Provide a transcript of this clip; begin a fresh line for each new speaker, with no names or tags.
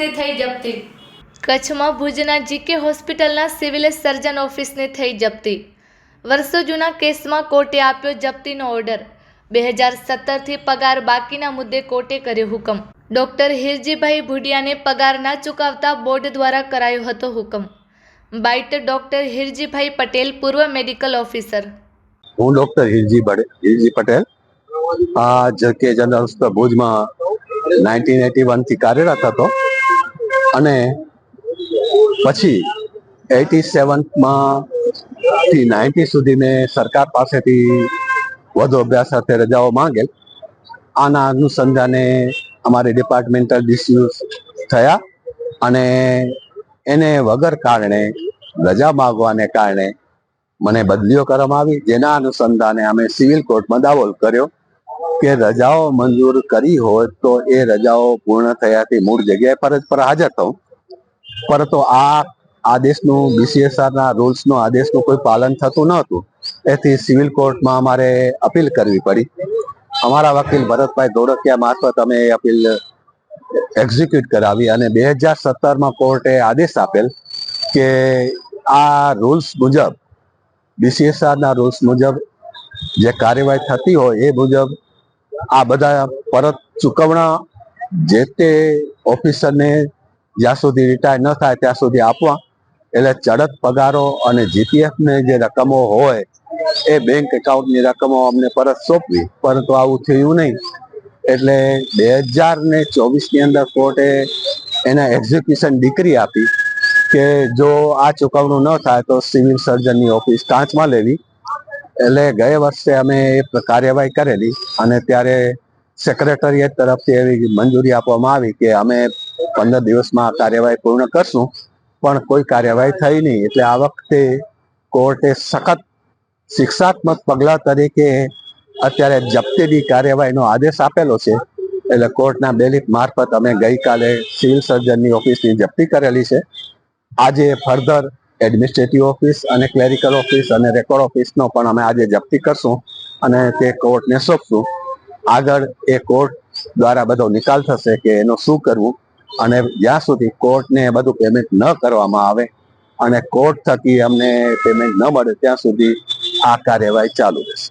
ઓફિસની થઈ જપ્તી। કચ્છમાં ભુજના જીકે હોસ્પિટલના સિવિલ સર્જન ઓફિસની થઈ જપ્તી। વર્ષો જૂના કેસમાં કોર્ટે આપ્યો જપ્તીનો ઓર્ડર। 2017થી પગાર બાકીના મુદ્દે કોર્ટે કર્યો હુકમ। ડોક્ટર હિરજીભાઈ ભુડિયાને પગાર ના ચૂકવતા બોર્ડ દ્વારા કરાયો હતો હુકમ। બાઇટ ડોક્ટર હિરજીભાઈ પટેલ, પૂર્વ મેડિકલ ઓફિસર।
હું ડોક્ટર હિરજી પટેલ આ જકે જનરલ હોસ્પિટલ ભુજમાં 1981 થી કાર્યરત હતો અને પછી 87માં થી 90 સુધી મેં સરકાર પાસેથી વધુ અભ્યાસ સાથે રજાઓ માંગેલ। આના અનુસંધાને અમારે ડિપાર્ટમેન્ટલ ડિસ્યુઝ થયા અને એને વગર કારણે રજા માંગવાને કારણે મને બદલીઓ કરવામાં આવી, જેના અનુસંધાને અમે સિવિલ કોર્ટમાં દાવો કર્યો કે રજાઓ મંજૂર કરી હોય તો એ રજાઓ પૂર્ણ થયાથી મૂળ જગ્યાએ ફરજ પર હાજર થવું, પરંતુ આ આદેશનું BCSRના રૂલ્સનો આદેશનું કોઈ પાલન થતું નહોતું। એથી સિવિલ કોર્ટમાં અમારે અપીલ કરવી પડી। અમારા વકીલ ભરતભાઈ ધોળકિયા મારફત અમે એ અપીલ એક્ઝિક્યુટ કરાવી અને 2017માં કોર્ટે આદેશ આપેલ કે આ રૂલ્સ મુજબ, BCSRના રૂલ્સ મુજબ જે કાર્યવાહી થતી હોય એ મુજબ આ બધા પરત ચૂકવણા જે તે ઓફિસરને જ્યાં સુધી રિટાયર ન થાય ત્યાં સુધી આપવા, એટલે ચડત પગારો અને GPFની જે રકમો હોય એ બેંક એકાઉન્ટની રકમો અમને પરત સોંપવી, પરંતુ આવું થયું નહીં। એટલે 2024ની અંદર કોર્ટે એને એક્ઝિક્યુશન ડિક્રી આપી કે જો આ ચૂકવણું ન થાય તો સિવિલ સર્જનની ઓફિસ કાંચમાં લેવી। એટલે ગયા વર્ષે અમે એ કાર્યવાહી કરેલી અને ત્યારે સેક્રેટરીએટ તરફથી એવી મંજૂરી આપવામાં આવી કે અમે 15 દિવસમાં કાર્યવાહી પૂર્ણ કરશું, પણ કોઈ કાર્યવાહી થઈ નહીં। એટલે આ વખતે કોર્ટે સખત શિક્ષાત્મક પગલા તરીકે અત્યારે જપ્તીની કાર્યવાહીનો આદેશ આપેલો છે। એટલે કોર્ટના બેલીફ મારફત અમે ગઈકાલે સિવિલ સર્જનની ઓફિસની જપ્તી કરેલી છે। આજે ફર્ધર એડમિનિસ્ટ્રેટિવ ઓફિસ અને ક્લેરિકલ ઓફિસ અને રેકોર્ડ ઓફિસનો પણ અમે આજે જપ્તી કરશું અને તે કોર્ટને સોંપશું। આગળ એ કોર્ટ દ્વારા બધો નિકાલ થશે કે એનું શું કરવું, અને જ્યાં સુધી કોર્ટને બધું પેમેન્ટ ન કરવામાં આવે અને કોર્ટ થકી અમને પેમેન્ટ ન મળે ત્યાં સુધી આ કાર્યવાહી ચાલુ રહેશે।